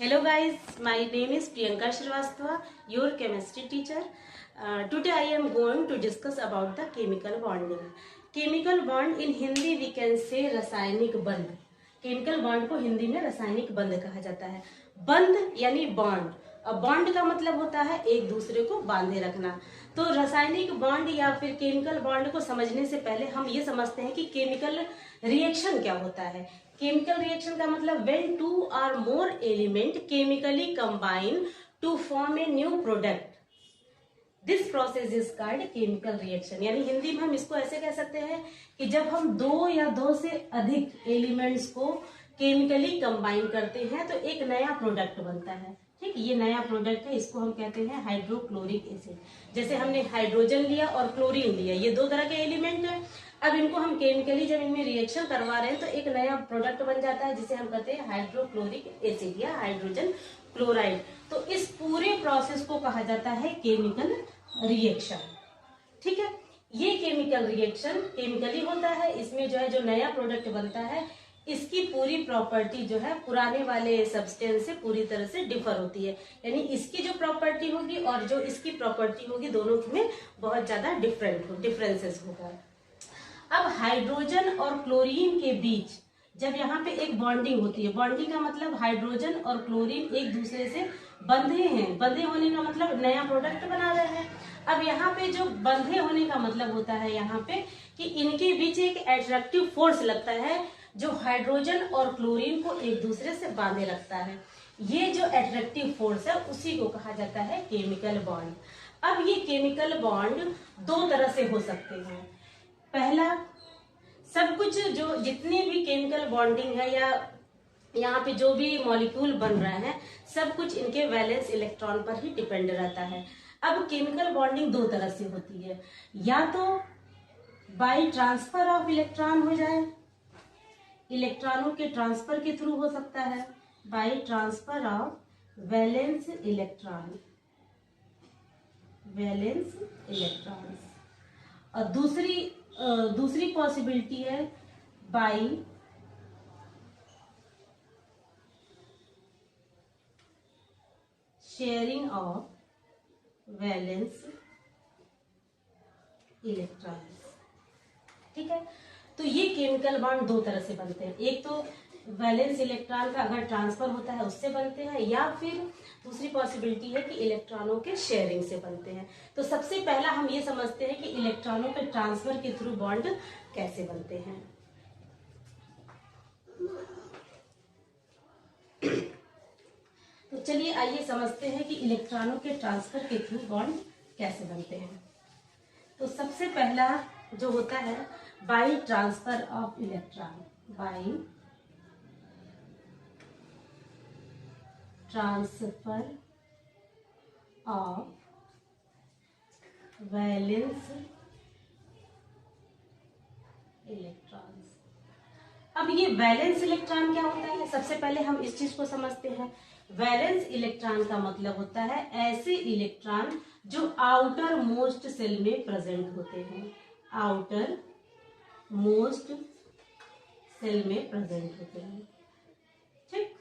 Hello guys, my name is Priyanka Shrivastava, your chemistry teacher. Today I am going to discuss about the chemical bonding. Chemical bond in Hindi we can say रासायनिक बंध. Chemical bond को हिंदी में रासायनिक बंध कहा जाता है. बंध यानी बॉन्ड. अब बॉन्ड का मतलब होता है एक दूसरे को बांधे रखना. तो रासायनिक बॉन्ड या फिर केमिकल बॉन्ड को समझने से पहले हम ये समझते हैं कि केमिकल रिएक्शन क्या होता है. केमिकल रिएक्शन का मतलब when two or more element chemically combine to form a new product, this process is called chemical reaction. यानी हिंदी में हम इसको ऐसे कह सकते हैं कि जब हम दो या दो से अधिक एलिमेंट्स को केमिकली कंबाइन करते हैं तो एक नया प्रोडक्ट बनता है. ठीक, ये नया प्रोडक्ट है, इसको हम कहते हैं हाइड्रोक्लोरिक एसिड. जैसे हमने हाइड्रोजन लिया और क्लोरीन लिया, ये दो तरह के एलिमेंट है. अब इनको हम केमिकली जब इनमें रिएक्शन करवा रहे हैं तो एक नया प्रोडक्ट बन जाता है जिसे हम कहते हैं हाइड्रोक्लोरिक एसिड या हाइड्रोजन क्लोराइड. तो इस पूरे प्रोसेस को कहा जाता है केमिकल रिएक्शन. ठीक है, ये केमिकल रिएक्शन केमिकली होता है. इसमें जो है जो नया प्रोडक्ट बनता है इसकी पूरी प्रॉपर्टी जो है पुराने वाले सब्सटेंस से पूरी तरह से डिफर होती है. यानी इसकी जो प्रॉपर्टी होगी और जो इसकी प्रॉपर्टी होगी दोनों में बहुत ज्यादा डिफरेंसेस होगा. अब हाइड्रोजन और क्लोरीन के बीच जब यहाँ पे एक बॉन्डिंग होती है, बॉन्डिंग का मतलब हाइड्रोजन और क्लोरीन एक दूसरे से बंधे हैं. बंधे होने का मतलब नया प्रोडक्ट बना रहे हैं. अब यहाँ पे जो बंधे होने का मतलब होता है यहाँ पे कि इनके बीच एक अट्रैक्टिव फोर्स लगता है जो हाइड्रोजन और क्लोरीन को एक दूसरे से बांधे रखता है. ये जो अट्रैक्टिव फोर्स है उसी को कहा जाता है केमिकल बॉन्ड. अब ये केमिकल बॉन्ड दो तरह से हो सकते हैं. पहला, सब कुछ जो जितनी भी केमिकल बॉन्डिंग है या यहाँ पे जो भी मॉलिक्यूल बन रहे हैं सब कुछ इनके वैलेंस इलेक्ट्रॉन पर ही डिपेंड रहता है. अब केमिकल बॉन्डिंग दो तरह से होती है, या तो बाय ट्रांसफर ऑफ इलेक्ट्रॉन हो जाए, इलेक्ट्रॉनों के ट्रांसफर के थ्रू हो सकता है, by transfer of valence electron. और दूसरी पॉसिबिलिटी है by sharing of valence electrons. ठीक है, तो ये केमिकल बॉन्ड दो तरह से बनते हैं. एक तो वैलेंस इलेक्ट्रॉन का अगर ट्रांसफर होता है उससे बनते हैं, या फिर दूसरी पॉसिबिलिटी है कि इलेक्ट्रॉनों के शेयरिंग से बनते हैं. तो सबसे पहला हम ये समझते हैं कि इलेक्ट्रॉनों के ट्रांसफर के थ्रू बॉन्ड कैसे बनते हैं. तो चलिए आइए समझते हैं कि इलेक्ट्रॉनों के ट्रांसफर के थ्रू बॉन्ड कैसे बनते हैं. तो सबसे पहला जो होता है by transfer of electron, by transfer of valence electrons. अब ये वैलेंस इलेक्ट्रॉन क्या होता है, सबसे पहले हम इस चीज को समझते हैं. वैलेंस इलेक्ट्रॉन का मतलब होता है ऐसे इलेक्ट्रॉन जो आउटर मोस्ट सेल में प्रेजेंट होते हैं, आउटर मोस्ट सेल में प्रेजेंट होते हैं. ठीक,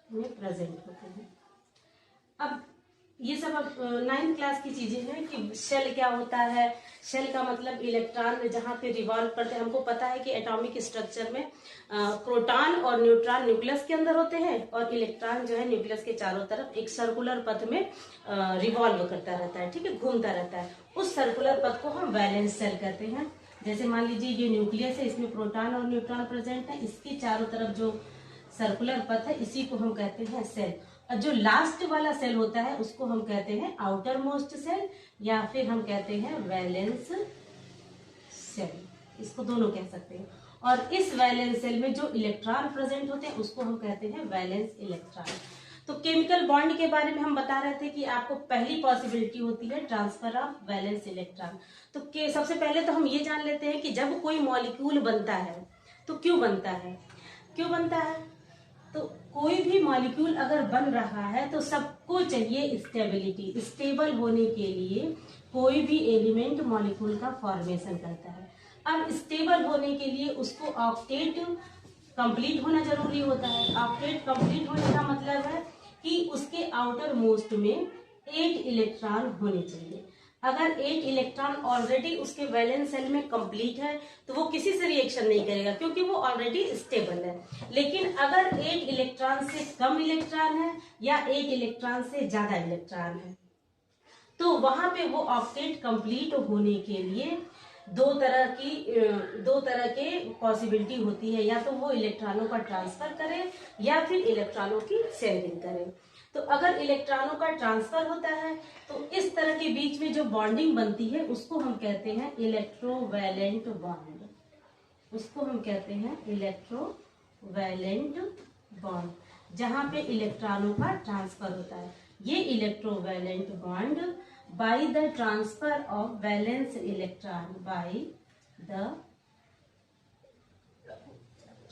में प्रेजेंट होते हैं. अब ये सब अब 9th क्लास की चीजें हैं कि शेल क्या होता है. शेल का मतलब इलेक्ट्रॉन जहाँ पे रिवॉल्व करते हैं. हमको पता है कि एटॉमिक स्ट्रक्चर में प्रोटॉन और न्यूट्रॉन न्यूक्लियस के अंदर होते हैं और इलेक्ट्रॉन जो है न्यूक्लियस के चारों तरफ एक सर्कुलर पथ में रिवॉल्व करता रहता है. ठीक है, घूमता रहता है. उस सर्कुलर पथ को हम वैलेंस शेल कहते हैं. जैसे मान लीजिए ये न्यूक्लियस है, इसमें प्रोटॉन और न्यूट्रॉन प्रेजेंट है, इसके चारों तरफ जो सर्कुलर पथ है इसी को हम कहते हैं सेल. और जो लास्ट वाला सेल होता है उसको हम कहते हैं आउटर मोस्ट सेल या फिर हम कहते हैं वैलेंस सेल. इसको दोनों कह सकते हैं. और इस वैलेंस सेल में जो इलेक्ट्रॉन प्रेजेंट होते हैं उसको हम कहते हैं वैलेंस इलेक्ट्रॉन. तो केमिकल बॉन्ड के बारे में हम बता रहे थे कि आपको पहली पॉसिबिलिटी होती है ट्रांसफर ऑफ वैलेंस इलेक्ट्रॉन. तो सबसे पहले तो हम ये जान लेते हैं कि जब कोई मॉलिक्यूल बनता है तो क्यों बनता है. तो कोई भी मॉलिक्यूल अगर बन रहा है तो सबको चाहिए स्टेबिलिटी. स्टेबल होने के लिए कोई भी एलिमेंट मॉलिक्यूल का फॉर्मेशन करता है. अब स्टेबल होने के लिए उसको ऑक्टेट कंप्लीट होना जरूरी होता है। ऑक्टेट कंप्लीट होने का मतलब है कि उसके आउटर मोस्ट में 8 इलेक्ट्रॉन होने चाहिए। अगर 8 इलेक्ट्रॉन ऑलरेडी उसके वैलेंस शेल में कंप्लीट है तो वो किसी से रिएक्शन नहीं करेगा क्योंकि वो ऑलरेडी स्टेबल है। लेकिन अगर 8 इलेक्ट्रॉन से कम इलेक्ट्रॉन है या 8 इलेक्ट्रॉन से ज्यादा इलेक्ट्रॉन है तो वहां पे वो ऑक्टेट कंप्लीट होने के लिए दो तरह के पॉसिबिलिटी होती है, या तो वो इलेक्ट्रॉनों का ट्रांसफर करे या फिर इलेक्ट्रॉनों की शेयरिंग करे। तो अगर इलेक्ट्रॉनों का ट्रांसफर होता है तो इस तरह के बीच में जो बॉन्डिंग बनती है उसको हम कहते हैं इलेक्ट्रोवैलेंट बॉन्ड। उसको हम कहते हैं इलेक्ट्रोवैलेंट बॉन्ड, जहां पे इलेक्ट्रॉनों का ट्रांसफर होता है। ये electrovalent bond by the transfer of valence electron, by the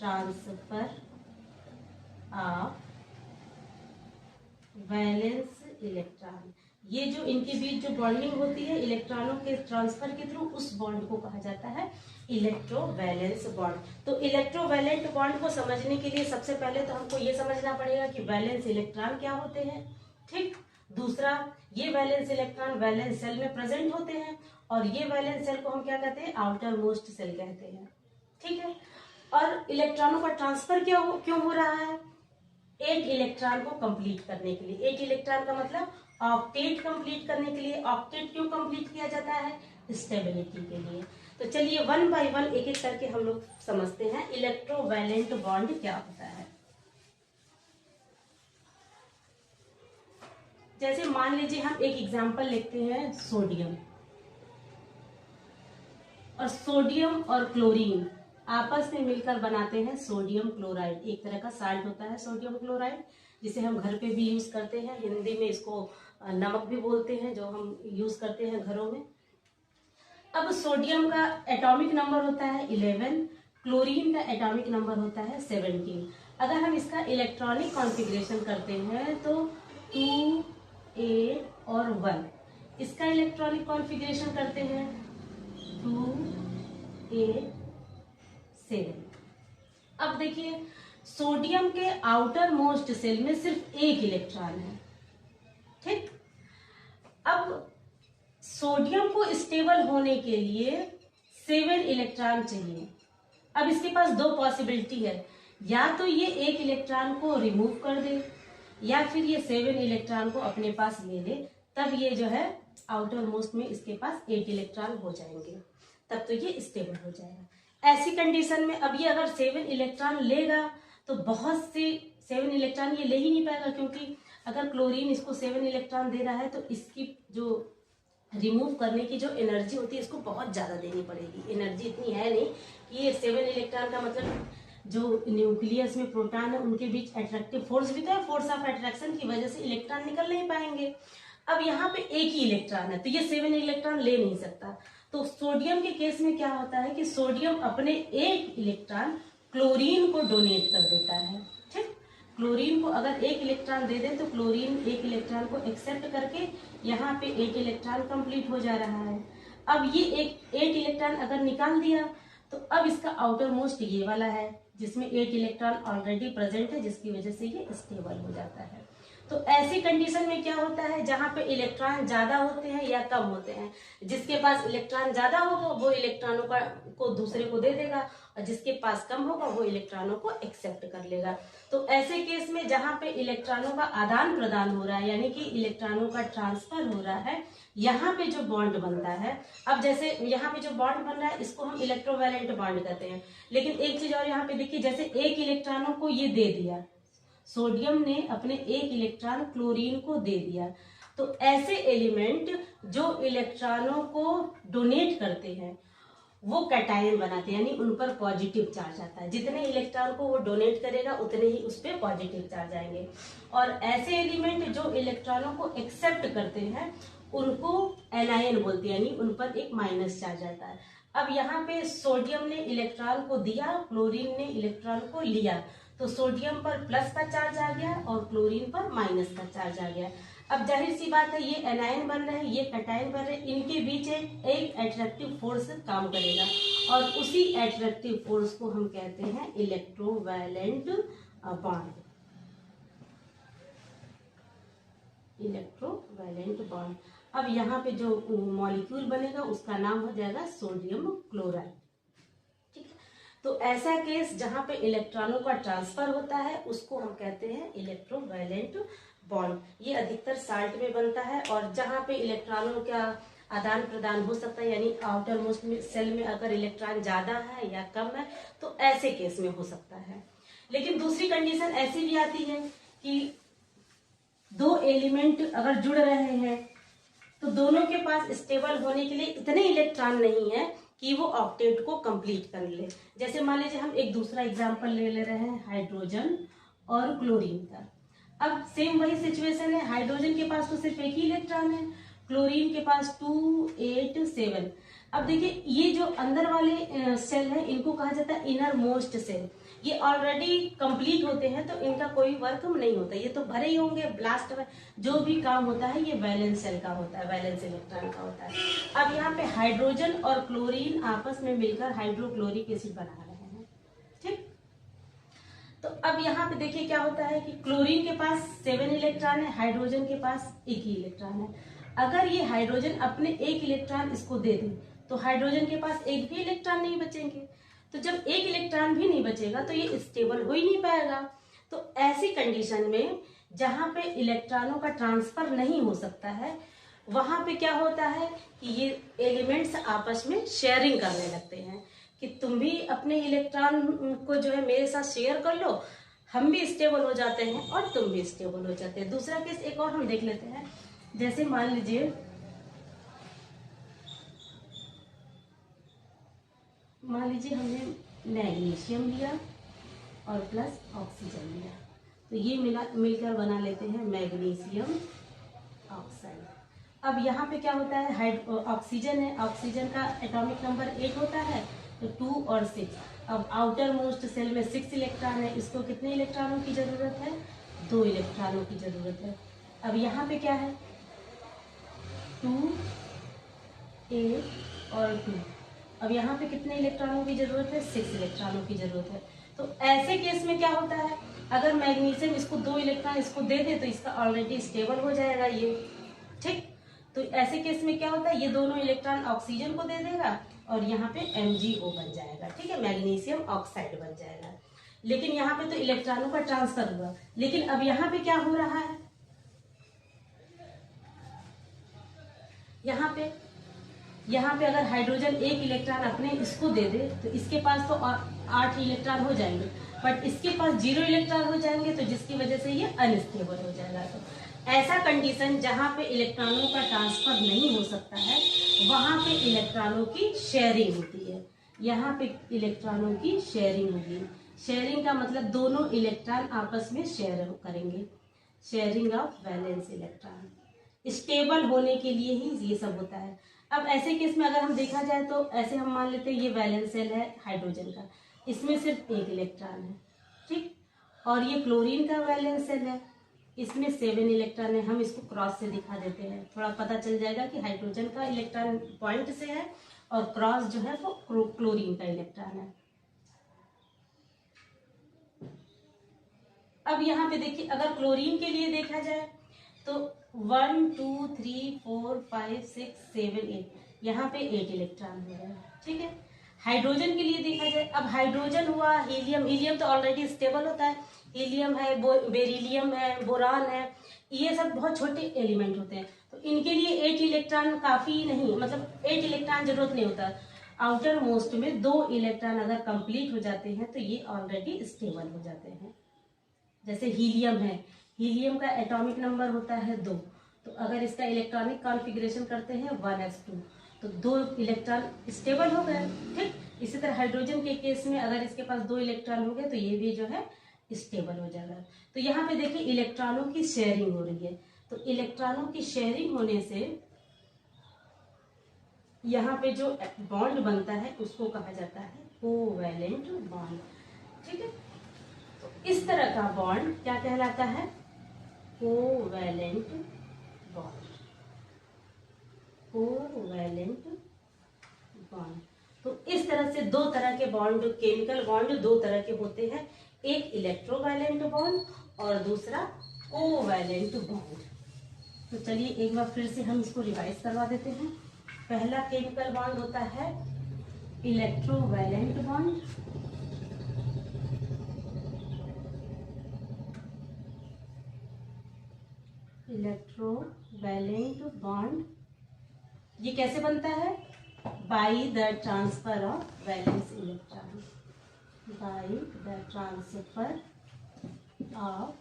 transfer of valence electron, ये जो इनके बीच जो बॉन्डिंग होती है इलेक्ट्रॉनों के ट्रांसफर के थ्रू, उस बॉन्ड को कहा जाता है इलेक्ट्रोवैलेंस बॉन्ड। तो इलेक्ट्रोवैलेंट बॉन्ड को समझने के लिए सबसे पहले तो हमको ये समझना पड़ेगा कि वैलेंस इलेक्ट्रॉन क्या होते हैं, ठीक। दूसरा, ये वैलेंस इलेक्ट्रॉन वैलेंस सेल में प्रेजेंट होते हैं और ये वैलेंस सेल को हम क्या कहते हैं, आउटर मोस्ट सेल कहते हैं, ठीक है। और इलेक्ट्रॉनों का ट्रांसफर क्यों हो रहा है, 8 इलेक्ट्रॉन को कंप्लीट करने के लिए। 8 इलेक्ट्रॉन का मतलब ऑक्टेट कंप्लीट करने के लिए। ऑक्टेट क्यों कंप्लीट किया जाता है, स्टेबिलिटी के लिए। तो चलिए वन बाय वन एक एक करके हम लोग समझते हैं इलेक्ट्रोवैलेंट बॉन्ड क्या होता है। जैसे मान लीजिए हम एक एग्जांपल लेते हैं सोडियम, और सोडियम और क्लोरीन आपस में मिलकर बनाते हैं सोडियम क्लोराइड। एक तरह का साल्ट होता है सोडियम क्लोराइड, जिसे हम घर पे भी यूज करते हैं। हिंदी में इसको नमक भी बोलते हैं, जो हम यूज करते हैं घरों में। अब सोडियम का एटॉमिक नंबर होता है 11, क्लोरीन का एटॉमिक नंबर होता है 17। अगर हम इसका इलेक्ट्रॉनिक कॉन्फ़िगरेशन करते हैं तो 2, 8 और 1। इसका इलेक्ट्रॉनिक कॉन्फ़िगरेशन करते हैं 2, 8, 7। अब देखिए सोडियम के आउटर मोस्ट सेल में सिर्फ एक इलेक्ट्रॉन है, ठीक। अब सोडियम को स्टेबल होने के लिए 7 इलेक्ट्रॉन चाहिए। अब इसके पास दो पॉसिबिलिटी है, या तो ये एक इलेक्ट्रॉन को रिमूव कर दे या फिर ये 7 इलेक्ट्रॉन को अपने पास ले ले, तब ये जो है आउटर मोस्ट में इसके पास 8 इलेक्ट्रॉन हो जाएंगे, तब तो ये स्टेबल हो जाएगा। ऐसी कंडीशन में अब ये अगर 7 इलेक्ट्रॉन लेगा तो बहुत से 7 इलेक्ट्रॉन ये ले ही नहीं पाएगा, क्योंकि अगर क्लोरीन इसको 7 इलेक्ट्रॉन दे रहा है तो इसकी जो रिमूव करने की जो एनर्जी होती है इसको बहुत ज्यादा देनी पड़ेगी। एनर्जी इतनी है नहीं कि ये 7 इलेक्ट्रॉन का मतलब जो न्यूक्लियस में प्रोटॉन है उनके बीच अट्रैक्टिव फोर्स भी तो है, फोर्स ऑफ अट्रैक्शन की वजह से इलेक्ट्रॉन निकल नहीं पाएंगे। अब यहाँ पे एक ही इलेक्ट्रॉन है तो ये 7 इलेक्ट्रॉन ले नहीं सकता। तो सोडियम के केस में क्या होता है कि सोडियम अपने एक इलेक्ट्रॉन क्लोरीन को डोनेट कर देता है, ठीक। क्लोरीन को अगर एक इलेक्ट्रॉन दे दे तो क्लोरीन एक इलेक्ट्रॉन को एक्सेप्ट करके यहाँ पे 8 इलेक्ट्रॉन कंप्लीट हो जा रहा है। अब ये 8 इलेक्ट्रॉन अगर निकाल दिया तो अब इसका आउटर मोस्ट ये वाला है जिसमें 8 इलेक्ट्रॉन ऑलरेडी प्रेजेंट है, जिसकी वजह से ये स्टेबल हो जाता है। तो ऐसी कंडीशन में क्या होता है, जहां पे इलेक्ट्रॉन ज्यादा होते हैं या कम होते हैं, जिसके पास इलेक्ट्रॉन ज्यादा होगा वो इलेक्ट्रॉनों को दूसरे को दे देगा, और जिसके पास कम होगा वो इलेक्ट्रॉनों को एक्सेप्ट कर लेगा। तो ऐसे केस में जहां पे इलेक्ट्रॉनों का आदान प्रदान हो रहा है, यानी कि इलेक्ट्रॉनों का ट्रांसफर हो रहा है, यहाँ पे जो बॉन्ड बनता है, अब जैसे यहाँ पे जो बॉन्ड बन रहा है इसको हम इलेक्ट्रोवैलेंट बॉन्ड कहते हैं। लेकिन एक चीज और यहाँ पे देखिए, जैसे एक इलेक्ट्रॉनों को ये दे दिया, सोडियम ने अपने एक इलेक्ट्रॉन क्लोरीन को दे दिया, तो ऐसे एलिमेंट जो इलेक्ट्रॉनों को डोनेट करते हैं वो कैटायन बनाते हैं, यानी उन पर पॉजिटिव चार्ज आता है। जितने इलेक्ट्रॉन को वो डोनेट करेगा उतने ही उस पर पॉजिटिव चार्ज आएंगे। और ऐसे एलिमेंट जो इलेक्ट्रॉनों को एक्सेप्ट करते हैं उनको एनायन बोलते हैं, यानी उन पर एक माइनस चार्ज आता है। अब यहाँ पे सोडियम ने इलेक्ट्रॉन को दिया, क्लोरीन ने इलेक्ट्रॉन को लिया, तो सोडियम पर प्लस का चार्ज आ गया और क्लोरीन पर माइनस का चार्ज आ गया। अब जाहिर सी बात है, ये एनायन बन रहे हैं, ये कैटायन बन रहे हैं, इनके बीच एक अट्रैक्टिव फोर्स काम करेगा और उसी एट्रैक्टिव फोर्स को हम कहते हैं इलेक्ट्रोवैलेंट बॉन्ड। Electrovalent bond. अब यहाँ पे जो मॉलिक्यूल बनेगा उसका नाम हो जाएगा सोडियम क्लोराइड। ठीक है, तो ऐसा केस जहां पे इलेक्ट्रॉनों का ट्रांसफर होता है उसको हम कहते हैं इलेक्ट्रोवैलेंट बॉन्ड। ये अधिकतर साल्ट में बनता है, और जहां पे इलेक्ट्रॉनों का आदान प्रदान हो सकता है, यानी आउटर मोस्ट सेल में अगर इलेक्ट्रॉन ज्यादा है या कम है तो ऐसे केस में हो सकता है। लेकिन दूसरी कंडीशन ऐसी भी आती है कि दो एलिमेंट अगर जुड़ रहे हैं तो दोनों के पास स्टेबल होने के लिए इतने इलेक्ट्रॉन नहीं है कि वो ऑक्टेट को कंप्लीट कर ले। जैसे मान लीजिए हम एक दूसरा एग्जांपल ले रहे हैं हाइड्रोजन और क्लोरीन का। अब सेम वही सिचुएशन है, हाइड्रोजन के पास तो सिर्फ एक ही इलेक्ट्रॉन है, क्लोरीन के पास 2, 8, 7। अब देखिए ये जो अंदर वाले सेल है इनको कहा जाता है इनर मोस्ट सेल। ये ऑलरेडी कंप्लीट होते हैं तो इनका कोई वर्क नहीं होता, ये तो भरे ही होंगे ब्लास्ट में। जो भी काम होता है ये वैलेंस सेल का होता है, वैलेंस इलेक्ट्रॉन का होता है। अब यहाँ पे हाइड्रोजन और क्लोरीन आपस में मिलकर हाइड्रोक्लोरिक एसिड बना रहे हैं। ठीक, तो अब यहाँ पे देखिए क्या होता है कि क्लोरीन के पास 7 इलेक्ट्रॉन है, हाइड्रोजन के पास एक ही इलेक्ट्रॉन है। अगर ये हाइड्रोजन अपने एक इलेक्ट्रॉन इसको दे दे तो हाइड्रोजन के पास एक भी इलेक्ट्रॉन नहीं बचेंगे। तो जब एक इलेक्ट्रॉन भी नहीं बचेगा तो ये स्टेबल हो ही नहीं पाएगा। तो ऐसी कंडीशन में जहां पे इलेक्ट्रॉनों का ट्रांसफर नहीं हो सकता है वहां पे क्या होता है कि ये एलिमेंट्स आपस में शेयरिंग करने लगते हैं कि तुम भी अपने इलेक्ट्रॉन को जो है मेरे साथ शेयर कर लो, हम भी स्टेबल हो जाते हैं और तुम भी स्टेबल हो जाते हैं। दूसरा केस एक और हम देख लेते हैं। जैसे मान लीजिए हमने मैग्नीशियम लिया और प्लस ऑक्सीजन लिया, तो ये मिलकर बना लेते हैं मैग्नीशियम ऑक्साइड। अब यहाँ पे क्या होता है, ऑक्सीजन है, ऑक्सीजन का एटॉमिक नंबर 8 होता है, तो 2 और 6। अब आउटर मोस्ट सेल में 6 इलेक्ट्रॉन है, इसको कितने इलेक्ट्रॉनों की जरूरत है, 2 इलेक्ट्रॉनों की जरूरत है। अब यहाँ पे क्या है, 2, 8 और 2। अब यहाँ पे कितने इलेक्ट्रॉनों की जरूरत है, 6 इलेक्ट्रॉनों की जरूरत है। तो ऐसे केस में क्या होता है, अगर मैग्नीशियम इसको 2 इलेक्ट्रॉन इसको दे दे तो इसका ऑलरेडी स्टेबल हो जाएगा ये। ठीक, तो ऐसे केस में क्या होता है, ये दोनों इलेक्ट्रॉन ऑक्सीजन को दे देगा और यहाँ पे MgO बन जाएगा। ठीक है, मैग्नीशियम ऑक्साइड बन जाएगा। लेकिन यहाँ पे तो इलेक्ट्रॉनों का ट्रांसफर हुआ, लेकिन अब यहाँ पे क्या हो रहा है, यहाँ पे अगर हाइड्रोजन एक इलेक्ट्रॉन अपने इसको दे दे तो इसके पास तो 8 इलेक्ट्रॉन हो जाएंगे, बट इसके पास 0 इलेक्ट्रॉन हो जाएंगे, तो जिसकी वजह से ये अनस्टेबल हो जाएगा। तो ऐसा कंडीशन जहां पे इलेक्ट्रॉनों का ट्रांसफर नहीं हो सकता है वहां पे इलेक्ट्रॉनों की शेयरिंग होती है। यहाँ पे इलेक्ट्रॉनों की शेयरिंग होगी। शेयरिंग का मतलब दोनों इलेक्ट्रॉन आपस में शेयर करेंगे, sharing of valence electron. Stable होने के लिए ही ये सब होता है। अब ऐसे केस में अगर हम देखा जाए तो ऐसे हम मान लेते हैं ये वैलेंस सेल है हाइड्रोजन का, इसमें सिर्फ एक इलेक्ट्रॉन है। ठीक, और ये क्लोरीन का वैलेंस सेल है, इसमें 7 इलेक्ट्रॉन है। हम इसको क्रॉस से दिखा देते हैं, थोड़ा पता चल जाएगा कि हाइड्रोजन का इलेक्ट्रॉन पॉइंट से है और क्रॉस जो है वो क्लोरीन का इलेक्ट्रॉन है। अब यहाँ पे देखिए अगर क्लोरीन के लिए देखा जाए तो 1, 2, 3, 4, 5, 6, 7, 8, यहाँ पे 8 इलेक्ट्रॉन हो गए। ठीक है, हाइड्रोजन के लिए देखा जाए, अब हाइड्रोजन हुआ, हीलियम तो ऑलरेडी स्टेबल होता है, हीलियम है, बेरिलियम है, बोरान है, ये सब बहुत छोटे एलिमेंट होते हैं, तो इनके लिए 8 इलेक्ट्रॉन काफी नहीं, मतलब 8 इलेक्ट्रॉन जरूरत नहीं होता। आउटर मोस्ट में 2 इलेक्ट्रॉन अगर कंप्लीट हो जाते हैं तो ये ऑलरेडी स्टेबल हो जाते हैं। जैसे हीलियम है, हीलियम का एटॉमिक नंबर होता है 2, तो अगर इसका इलेक्ट्रॉनिक कॉन्फ़िगरेशन करते हैं 1s2, तो 2 इलेक्ट्रॉन स्टेबल हो गए। ठीक, इसी तरह हाइड्रोजन के केस में अगर इसके पास 2 इलेक्ट्रॉन हो गए तो ये भी जो है स्टेबल हो जाएगा। तो यहाँ पे देखिए इलेक्ट्रॉनों की शेयरिंग हो रही है, तो इलेक्ट्रॉनों की शेयरिंग होने से यहाँ पे जो बॉन्ड बनता है उसको कहा जाता है कोवैलेंट बॉन्ड। ठीक है, तो इस तरह का बॉन्ड क्या कहलाता है, कोवैलेंट बॉन्ड। कोवैलेंट बॉन्ड, तो इस तरह से से दो तरह के बॉन्ड, केमिकल बॉन्ड दो तरह के होते हैं, एक इलेक्ट्रोवैलेंट बॉन्ड और दूसरा कोवैलेंट बॉन्ड। तो चलिए एक बार फिर से हम इसको रिवाइज करवा देते हैं। पहला केमिकल बॉन्ड होता है इलेक्ट्रोवैलेंट बॉन्ड, इलेक्ट्रोवैलेंट बॉन्ड ये कैसे बनता है? By the transfer of valence electron, by the transfer of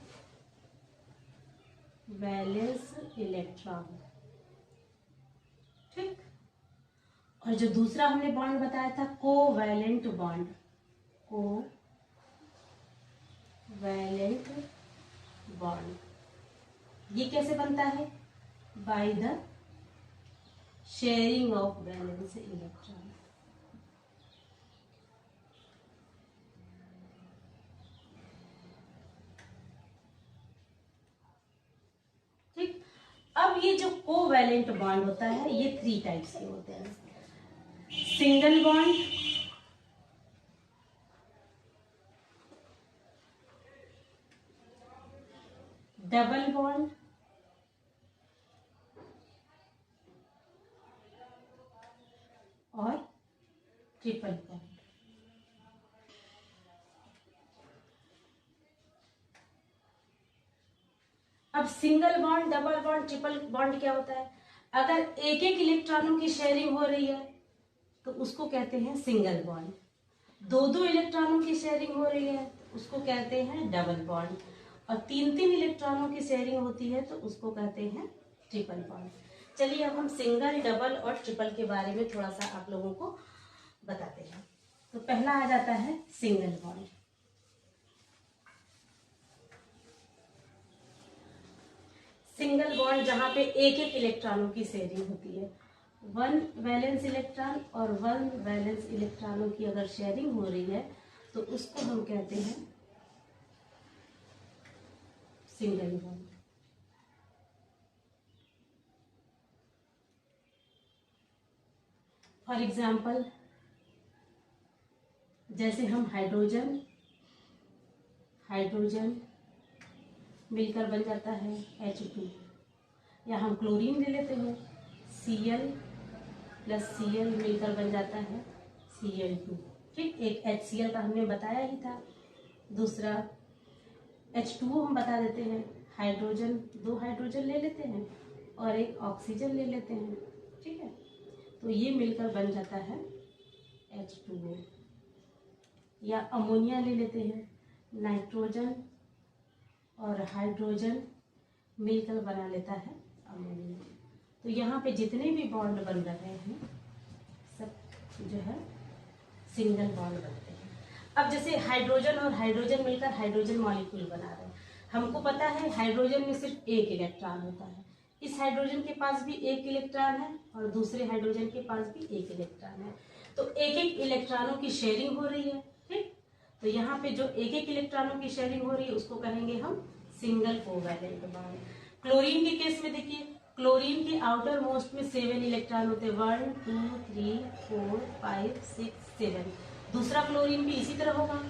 valence electron. ठीक। और जो दूसरा हमने बॉन्ड बताया था कोवैलेंट बॉन्ड, कोवैलेंट बॉन्ड ये कैसे बनता है? By the sharing of valence electron. ठीक। अब ये जो कोवैलेंट बॉन्ड होता है ये 3 टाइप्स के होते हैं, सिंगल बॉन्ड, डबल बॉन्ड और ट्रिपल बॉन्ड। अब single bond, double bond, triple bond क्या होता है? अगर एक एक इलेक्ट्रॉनों की शेयरिंग हो रही है तो उसको कहते हैं सिंगल बॉन्ड, दो दो इलेक्ट्रॉनों की शेयरिंग हो रही है तो उसको कहते हैं डबल बॉन्ड, और तीन तीन इलेक्ट्रॉनों की शेयरिंग होती है तो उसको कहते हैं ट्रिपल बॉन्ड। चलिए अब हम सिंगल, डबल और ट्रिपल के बारे में थोड़ा सा आप लोगों को बताते हैं। तो पहला आ जाता है सिंगल बॉन्ड। सिंगल बॉन्ड जहां पे एक एक इलेक्ट्रॉनों की शेयरिंग होती है, वन वैलेंस इलेक्ट्रॉन और वन वैलेंस इलेक्ट्रॉनों की अगर शेयरिंग हो रही है तो उसको हम कहते हैं सिंगल बॉन्ड। फॉर एग्जाम्पल जैसे हम हाइड्रोजन मिलकर बन जाता है H2, या हम क्लोरीन ले लेते हैं Cl प्लस Cl मिलकर बन जाता है Cl2। ठीक, एक HCl का हमने बताया ही था, दूसरा H2O हम बता देते हैं, हाइड्रोजन, दो हाइड्रोजन ले लेते हैं और एक ऑक्सीजन ले लेते हैं। ठीक है, तो ये मिलकर बन जाता है H2O। या अमोनिया ले लेते हैं, नाइट्रोजन और हाइड्रोजन मिलकर बना लेता है अमोनिया। तो यहाँ पे जितने भी बॉन्ड बन रहे हैं सब जो है सिंगल बॉन्ड बनते हैं। अब जैसे हाइड्रोजन और हाइड्रोजन मिलकर हाइड्रोजन मॉलिक्यूल बना रहे हैं, हमको पता है हाइड्रोजन में सिर्फ एक इलेक्ट्रॉन होता है, इस हाइड्रोजन के पास भी एक इलेक्ट्रॉन है और दूसरे हाइड्रोजन के पास भी एक इलेक्ट्रॉन है, तो एक एक इलेक्ट्रॉनों की शेयरिंग हो रही है। ठीक, तो यहाँ पे जो एक एक इलेक्ट्रॉनों की शेयरिंग हो रही है उसको कहेंगे हम सिंगल कोवैलेंट बॉन्ड। क्लोरीन के केस में देखिए, क्लोरीन के आउटर मोस्ट में 7 इलेक्ट्रॉन होते हैं, 1 2 3 4 5 6 7। दूसरा क्लोरीन भी इसी तरह होगा,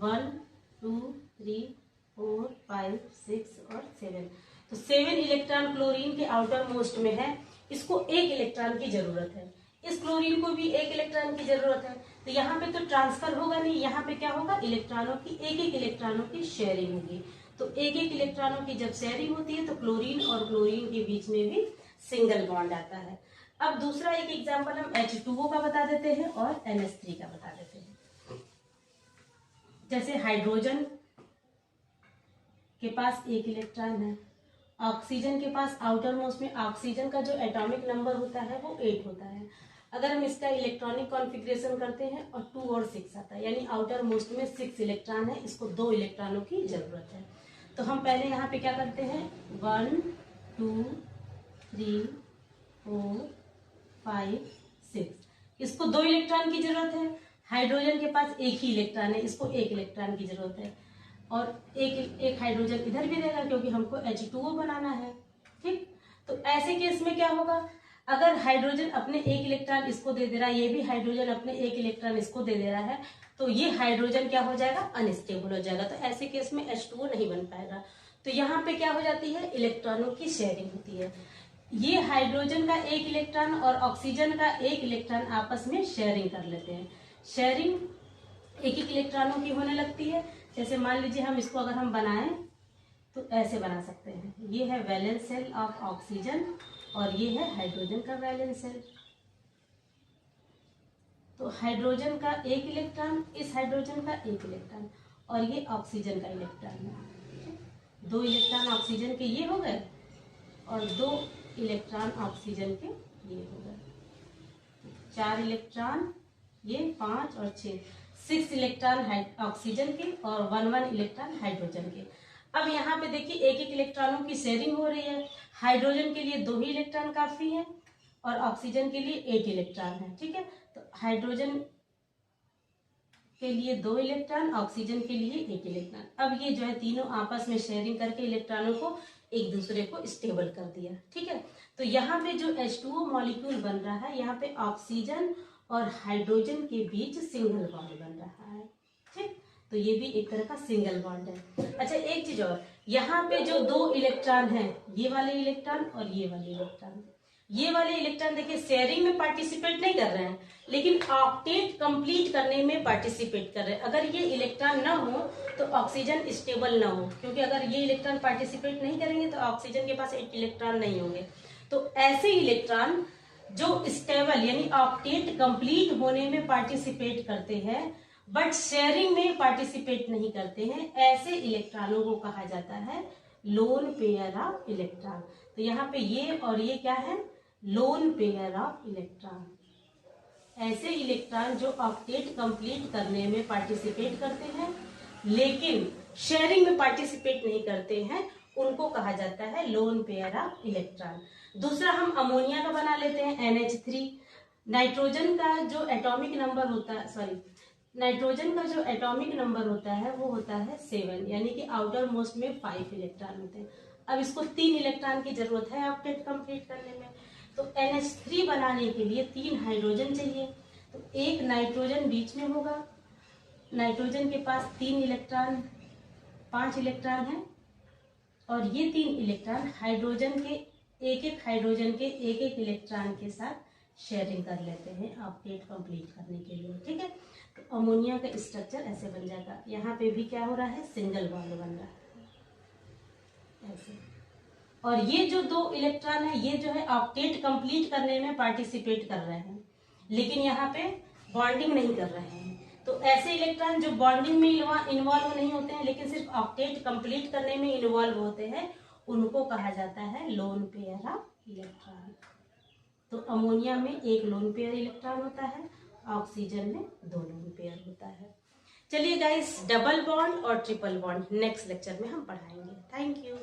1 2 3 4 5 6 और 7। तो 7 इलेक्ट्रॉन क्लोरीन के आउटर मोस्ट में है, इसको एक इलेक्ट्रॉन की जरूरत है, इस क्लोरीन को भी एक इलेक्ट्रॉन की जरूरत है। तो यहाँ पे तो ट्रांसफर होगा नहीं, यहाँ पे क्या होगा, इलेक्ट्रॉनों की एक एक इलेक्ट्रॉनों की शेयरिंग होगी। तो एक एक इलेक्ट्रॉनों की जब शेयरिंग होती है तो क्लोरीन और क्लोरीन के बीच में भी सिंगल बॉन्ड आता है। अब दूसरा एक एग्जांपल हम H2O का बता देते हैं और NH3 का बता देते हैं। जैसे हाइड्रोजन के पास एक इलेक्ट्रॉन है, ऑक्सीजन के पास आउटर मोस्ट में ऑक्सीजन का जो एटॉमिक नंबर होता है वो 8 होता है। अगर हम इसका इलेक्ट्रॉनिक कॉन्फ़िगरेशन करते हैं और 2 और 6 आता है, यानी आउटर मोस्ट में 6 इलेक्ट्रॉन है, इसको 2 इलेक्ट्रॉनों की जरूरत है। तो हम पहले यहाँ पे क्या करते हैं, 1 2 3 4 5 6, इसको 2 इलेक्ट्रॉन की जरूरत है। हाइड्रोजन के पास एक ही इलेक्ट्रॉन है, इसको 1 इलेक्ट्रॉन की जरूरत है, और एक हाइड्रोजन इधर भी रहेगा क्योंकि हमको H2O बनाना है। ठीक, तो ऐसे केस में क्या होगा, अगर हाइड्रोजन अपने एक इलेक्ट्रॉन इसको दे दे रहा है, ये भी हाइड्रोजन अपने एक इलेक्ट्रॉन इसको दे दे रहा है, तो ये हाइड्रोजन क्या हो जाएगा, अनस्टेबल हो जाएगा। तो ऐसे केस में H2O नहीं बन पाएगा। तो यहाँ पे क्या हो जाती है, इलेक्ट्रॉनों की शेयरिंग होती है। ये हाइड्रोजन का एक इलेक्ट्रॉन और ऑक्सीजन का एक इलेक्ट्रॉन आपस में शेयरिंग कर लेते हैं। शेयरिंग एक एक इलेक्ट्रॉनों की होने लगती है। जैसे मान लीजिए हम इसको अगर हम बनाएं तो ऐसे बना सकते हैं। ये है वैलेंस शेल ऑफ ऑक्सीजन और ये है हाइड्रोजन का वैलेंस शेल। तो हाइड्रोजन का एक इलेक्ट्रॉन, इस हाइड्रोजन का एक इलेक्ट्रॉन और ये ऑक्सीजन का इलेक्ट्रॉन है। 2 इलेक्ट्रॉन ऑक्सीजन के ये हो गए और 2 इलेक्ट्रॉन ऑक्सीजन के ये हो गए। 4 इलेक्ट्रॉन ये, 5 और 6 इलेक्ट्रॉन ऑक्सीजन के और 1 इलेक्ट्रॉन हाइड्रोजन के। अब यहाँ पे देखिए एक एक इलेक्ट्रॉनों की शेयरिंग हो रही है। हाइड्रोजन के लिए 2 ही इलेक्ट्रॉन काफी है और ऑक्सीजन के लिए 1 इलेक्ट्रॉन है। ठीक है, तो हाइड्रोजन के लिए 2 इलेक्ट्रॉन, ऑक्सीजन के लिए 1 इलेक्ट्रॉन। अब ये जो है तीनों आपस में शेयरिंग करके इलेक्ट्रॉनों को एक दूसरे को स्टेबल कर दिया। ठीक है, तो यहाँ पे जो H2O मॉलिक्यूल बन रहा है, यहाँ पे ऑक्सीजन और हाइड्रोजन के बीच सिंगल बॉन्ड बन रहा है। ठीक, तो ये भी एक तरह का सिंगल बॉन्ड है। अच्छा, एक चीज और, यहाँ पे जो 2 इलेक्ट्रॉन हैं, ये वाले इलेक्ट्रॉन और ये वाले इलेक्ट्रॉन, ये वाले इलेक्ट्रॉन देखिए शेयरिंग में पार्टिसिपेट नहीं कर रहे हैं, लेकिन ऑक्टेट कंप्लीट करने में पार्टिसिपेट कर रहे हैं। अगर ये इलेक्ट्रॉन ना हो तो ऑक्सीजन स्टेबल ना हो, क्योंकि अगर ये इलेक्ट्रॉन पार्टिसिपेट नहीं करेंगे तो ऑक्सीजन के पास 1 इलेक्ट्रॉन नहीं होंगे। तो ऐसे इलेक्ट्रॉन जो स्टेबल यानी ऑक्टेट कंप्लीट होने में पार्टिसिपेट करते हैं बट शेयरिंग में पार्टिसिपेट नहीं करते हैं, ऐसे इलेक्ट्रॉनों को कहा जाता है लोन पेयर ऑफ इलेक्ट्रॉन। तो यहाँ पे ये और ये क्या है, लोन पेयर ऑफ इलेक्ट्रॉन। ऐसे इलेक्ट्रॉन जो ऑक्टेट कंप्लीट करने में पार्टिसिपेट करते हैं लेकिन शेयरिंग में पार्टिसिपेट नहीं करते हैं, उनको कहा जाता है लोन पेयर ऑफ इलेक्ट्रॉन। दूसरा हम अमोनिया का बना लेते हैं, NH3। नाइट्रोजन का जो एटॉमिक नंबर होता है, नाइट्रोजन का जो एटॉमिक नंबर होता है वो होता है 7, यानी कि आउटर मोस्ट में 5 इलेक्ट्रॉन होते हैं। अब इसको 3 इलेक्ट्रॉन की जरूरत है ऑक्टेट कंप्लीट करने में, तो NH3 बनाने के लिए 3 हाइड्रोजन चाहिए। तो एक नाइट्रोजन बीच में होगा, नाइट्रोजन के पास 3 इलेक्ट्रॉन, 5 इलेक्ट्रॉन है और ये 3 इलेक्ट्रॉन हाइड्रोजन के एक हाइड्रोजन के एक इलेक्ट्रॉन के साथ शेयरिंग कर लेते हैं ऑक्टेट कंप्लीट करने के लिए। ठीक है, तो अमोनिया का स्ट्रक्चर ऐसे बन जाएगा। यहाँ पे भी क्या हो रहा है, सिंगल बॉन्ड बन रहा है ऐसे। और ये जो 2 इलेक्ट्रॉन है ये जो है ऑक्टेट कंप्लीट करने में पार्टिसिपेट कर रहे हैं लेकिन यहाँ पे बॉन्डिंग नहीं कर रहे हैं। तो ऐसे इलेक्ट्रॉन जो बॉन्डिंग में इन्वॉल्व नहीं होते हैं लेकिन सिर्फ ऑक्टेट कंप्लीट करने में इन्वॉल्व होते हैं, उनको कहा जाता है लोन पेयर ऑफ इलेक्ट्रॉन। तो अमोनिया में 1 लोन पेयर इलेक्ट्रॉन होता है, ऑक्सीजन में 2 लोन पेयर होता है। चलिए गाइस, डबल बॉन्ड और ट्रिपल बॉन्ड नेक्स्ट लेक्चर में हम पढ़ाएंगे। Thank you.